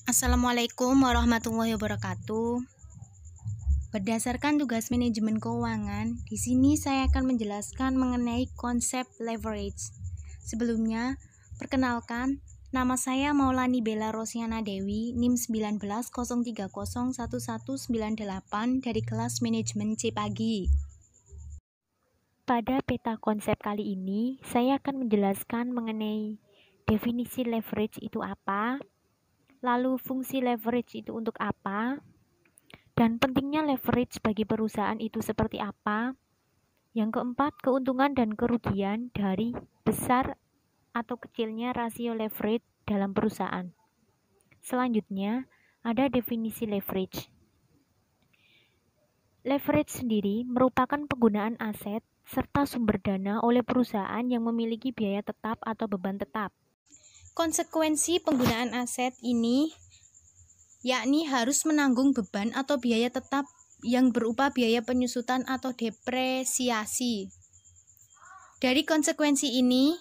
Assalamualaikum warahmatullahi wabarakatuh. Berdasarkan tugas manajemen keuangan, di sini saya akan menjelaskan mengenai konsep leverage. Sebelumnya, perkenalkan, nama saya Maulani Bella Rosiana Dewi, NIM 19,0301198 dari kelas manajemen C Pagi. Pada peta konsep kali ini, saya akan menjelaskan mengenai definisi leverage itu apa, lalu fungsi leverage itu untuk apa, dan pentingnya leverage bagi perusahaan itu seperti apa. Yang keempat, keuntungan dan kerugian dari besar atau kecilnya rasio leverage dalam perusahaan. Selanjutnya, ada definisi leverage. Leverage sendiri merupakan penggunaan aset serta sumber dana oleh perusahaan yang memiliki biaya tetap atau beban tetap. Konsekuensi penggunaan aset ini yakni harus menanggung beban atau biaya tetap yang berupa biaya penyusutan atau depresiasi. Dari konsekuensi ini,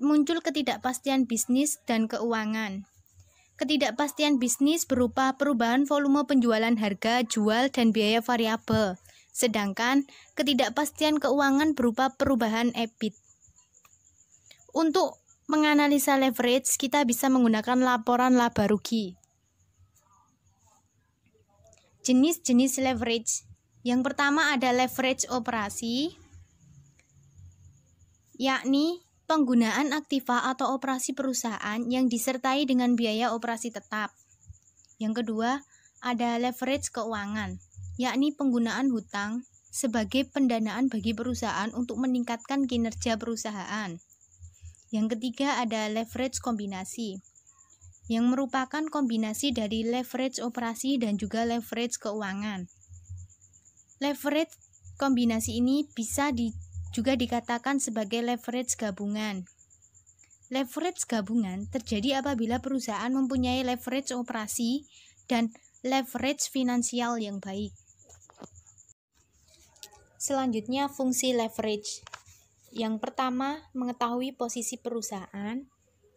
muncul ketidakpastian bisnis dan keuangan. Ketidakpastian bisnis berupa perubahan volume penjualan harga, jual, dan biaya variabel. Sedangkan ketidakpastian keuangan berupa perubahan EBIT. Untuk menganalisa leverage, kita bisa menggunakan laporan laba rugi. Jenis-jenis leverage. Yang pertama ada leverage operasi, yakni penggunaan aktiva atau operasi perusahaan yang disertai dengan biaya operasi tetap. Yang kedua ada leverage keuangan, yakni penggunaan hutang sebagai pendanaan bagi perusahaan untuk meningkatkan kinerja perusahaan. Yang ketiga ada leverage kombinasi, yang merupakan kombinasi dari leverage operasi dan juga leverage keuangan. Leverage kombinasi ini bisa juga dikatakan sebagai leverage gabungan. Leverage gabungan terjadi apabila perusahaan mempunyai leverage operasi dan leverage finansial yang baik. Selanjutnya, fungsi leverage. Yang pertama, mengetahui posisi perusahaan.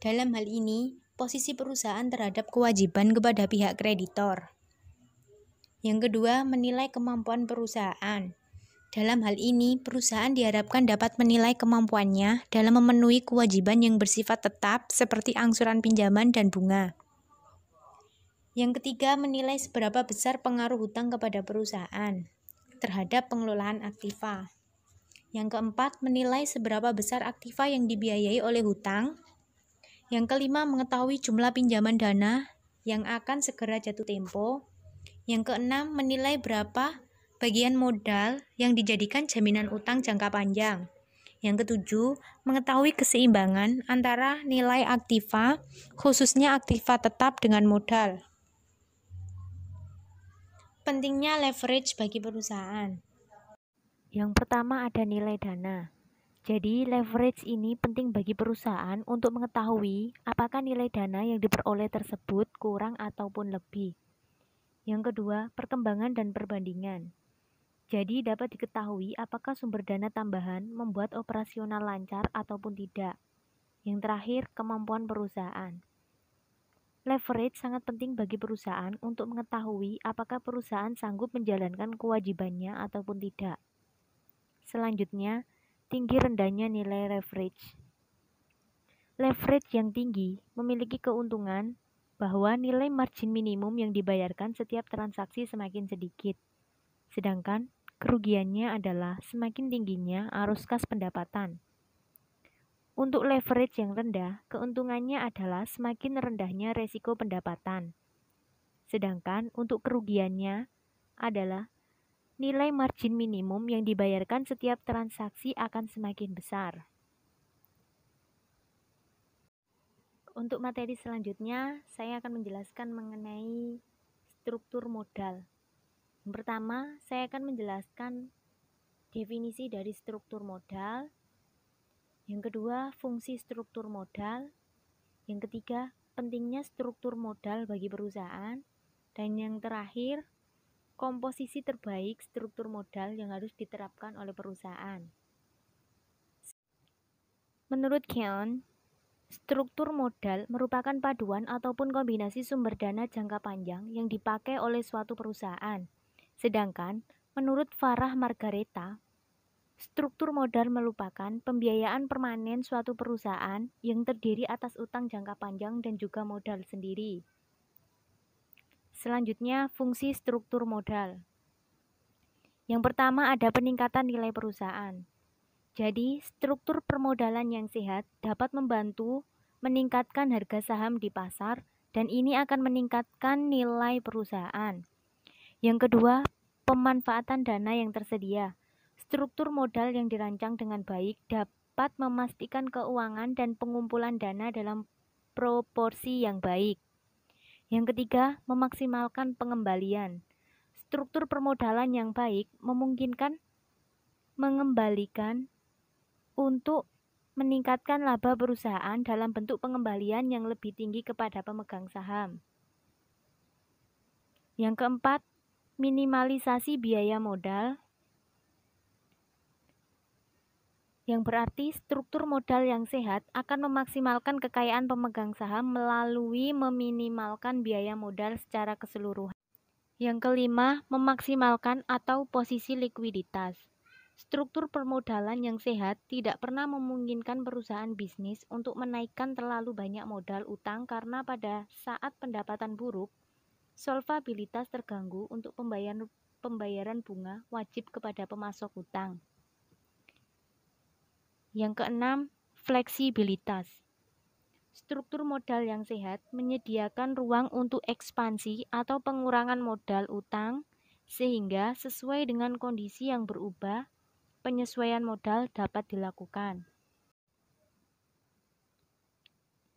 Dalam hal ini, posisi perusahaan terhadap kewajiban kepada pihak kreditor. Yang kedua, menilai kemampuan perusahaan. Dalam hal ini, perusahaan diharapkan dapat menilai kemampuannya dalam memenuhi kewajiban yang bersifat tetap seperti angsuran pinjaman dan bunga. Yang ketiga, menilai seberapa besar pengaruh hutang kepada perusahaan terhadap pengelolaan aktiva. Yang keempat, menilai seberapa besar aktiva yang dibiayai oleh hutang. Yang kelima, mengetahui jumlah pinjaman dana yang akan segera jatuh tempo. Yang keenam, menilai berapa bagian modal yang dijadikan jaminan utang jangka panjang. Yang ketujuh, mengetahui keseimbangan antara nilai aktiva, khususnya aktiva tetap dengan modal. Pentingnya leverage bagi perusahaan. Yang pertama ada nilai dana. Jadi leverage ini penting bagi perusahaan untuk mengetahui apakah nilai dana yang diperoleh tersebut kurang ataupun lebih. Yang kedua, perkembangan dan perbandingan. Jadi dapat diketahui apakah sumber dana tambahan membuat operasional lancar ataupun tidak. Yang terakhir, kemampuan perusahaan. Leverage sangat penting bagi perusahaan untuk mengetahui apakah perusahaan sanggup menjalankan kewajibannya ataupun tidak. Selanjutnya, tinggi rendahnya nilai leverage. Leverage yang tinggi memiliki keuntungan bahwa nilai margin minimum yang dibayarkan setiap transaksi semakin sedikit. Sedangkan kerugiannya adalah semakin tingginya arus kas pendapatan. Untuk leverage yang rendah, keuntungannya adalah semakin rendahnya resiko pendapatan. Sedangkan untuk kerugiannya adalah nilai margin minimum yang dibayarkan setiap transaksi akan semakin besar. Untuk materi selanjutnya, saya akan menjelaskan mengenai struktur modal. Yang pertama, saya akan menjelaskan definisi dari struktur modal. Yang kedua, fungsi struktur modal. Yang ketiga, pentingnya struktur modal bagi perusahaan. Dan yang terakhir, komposisi terbaik struktur modal yang harus diterapkan oleh perusahaan. Menurut Keon, Struktur modal merupakan paduan ataupun kombinasi sumber dana jangka panjang yang dipakai oleh suatu perusahaan. Sedangkan, menurut Farah Margareta, struktur modal merupakan pembiayaan permanen suatu perusahaan yang terdiri atas utang jangka panjang dan juga modal sendiri. Selanjutnya, fungsi struktur modal. Yang pertama ada peningkatan nilai perusahaan. Jadi, struktur permodalan yang sehat dapat membantu meningkatkan harga saham di pasar dan ini akan meningkatkan nilai perusahaan. Yang kedua, pemanfaatan dana yang tersedia. Struktur modal yang dirancang dengan baik dapat memastikan keuangan dan pengumpulan dana dalam proporsi yang baik. Yang ketiga, memaksimalkan pengembalian. Struktur permodalan yang baik memungkinkan mengembalikan untuk meningkatkan laba perusahaan dalam bentuk pengembalian yang lebih tinggi kepada pemegang saham. Yang keempat, minimalisasi biaya modal. Yang berarti struktur modal yang sehat akan memaksimalkan kekayaan pemegang saham melalui meminimalkan biaya modal secara keseluruhan. Yang kelima, memaksimalkan atau posisi likuiditas. Struktur permodalan yang sehat tidak pernah memungkinkan perusahaan bisnis untuk menaikkan terlalu banyak modal utang karena pada saat pendapatan buruk, solvabilitas terganggu untuk pembayaran bunga wajib kepada pemasok hutang. Yang keenam, fleksibilitas. Struktur modal yang sehat menyediakan ruang untuk ekspansi atau pengurangan modal utang sehingga sesuai dengan kondisi yang berubah, penyesuaian modal dapat dilakukan.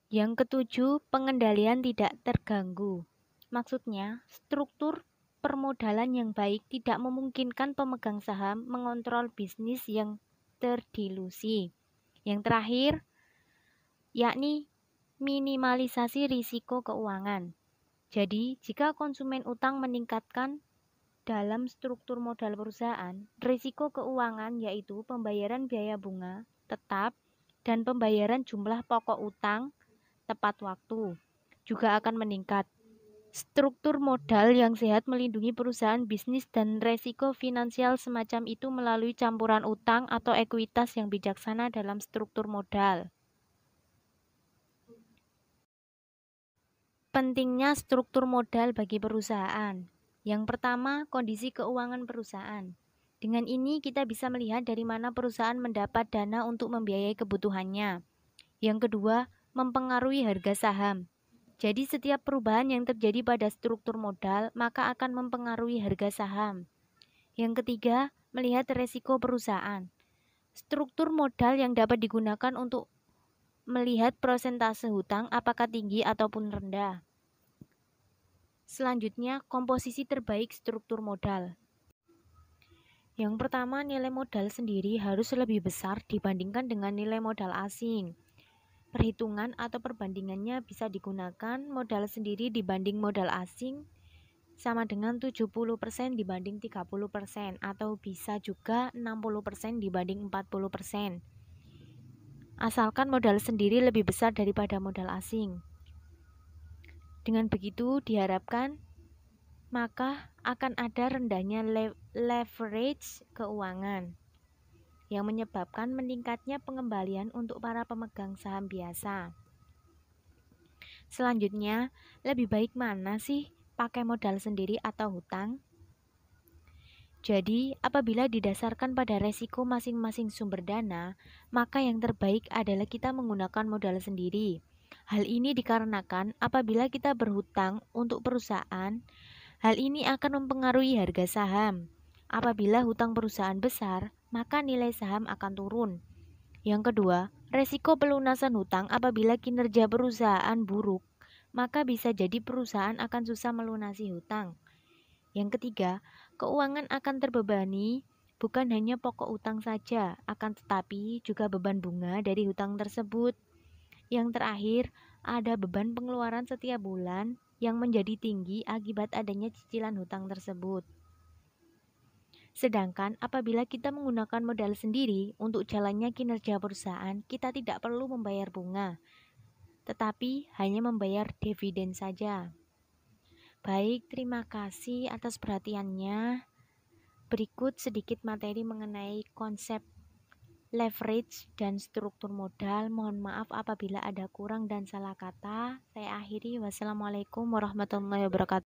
Yang ketujuh, pengendalian tidak terganggu. Maksudnya, struktur permodalan yang baik tidak memungkinkan pemegang saham mengontrol bisnis yang terdilusi. Yang terakhir, yakni minimalisasi risiko keuangan. Jadi, jika konsumen utang meningkatkan dalam struktur modal perusahaan, risiko keuangan yaitu pembayaran biaya bunga tetap dan pembayaran jumlah pokok utang tepat waktu juga akan meningkat. Struktur modal yang sehat melindungi perusahaan bisnis dan resiko finansial semacam itu melalui campuran utang atau ekuitas yang bijaksana dalam struktur modal. Pentingnya struktur modal bagi perusahaan. Yang pertama, kondisi keuangan perusahaan. Dengan ini kita bisa melihat dari mana perusahaan mendapat dana untuk membiayai kebutuhannya. Yang kedua, mempengaruhi harga saham. Jadi setiap perubahan yang terjadi pada struktur modal maka akan mempengaruhi harga saham. Yang ketiga, melihat resiko perusahaan. Struktur modal yang dapat digunakan untuk melihat persentase hutang apakah tinggi ataupun rendah. Selanjutnya, komposisi terbaik struktur modal. Yang pertama, nilai modal sendiri harus lebih besar dibandingkan dengan nilai modal asing. Perhitungan atau perbandingannya bisa digunakan modal sendiri dibanding modal asing sama dengan 70% dibanding 30% atau bisa juga 60% dibanding 40%. Asalkan modal sendiri lebih besar daripada modal asing. Dengan begitu diharapkan maka akan ada rendahnya leverage keuangan yang menyebabkan meningkatnya pengembalian untuk para pemegang saham biasa. Selanjutnya, lebih baik mana sih pakai modal sendiri atau hutang? Jadi, apabila didasarkan pada resiko masing-masing sumber dana, maka yang terbaik adalah kita menggunakan modal sendiri. Hal ini dikarenakan apabila kita berhutang untuk perusahaan, hal ini akan mempengaruhi harga saham. Apabila hutang perusahaan besar, maka nilai saham akan turun. Yang kedua, resiko pelunasan hutang apabila kinerja perusahaan buruk, maka bisa jadi perusahaan akan susah melunasi hutang. Yang ketiga, keuangan akan terbebani bukan hanya pokok hutang saja, akan tetapi juga beban bunga dari hutang tersebut. Yang terakhir, ada beban pengeluaran setiap bulan yang menjadi tinggi akibat adanya cicilan hutang tersebut. Sedangkan apabila kita menggunakan modal sendiri untuk jalannya kinerja perusahaan, kita tidak perlu membayar bunga. tetapi hanya membayar dividen saja. Baik, terima kasih atas perhatiannya. Berikut sedikit materi mengenai konsep leverage dan struktur modal. Mohon maaf apabila ada kurang dan salah kata. Saya akhiri. Wassalamualaikum warahmatullahi wabarakatuh.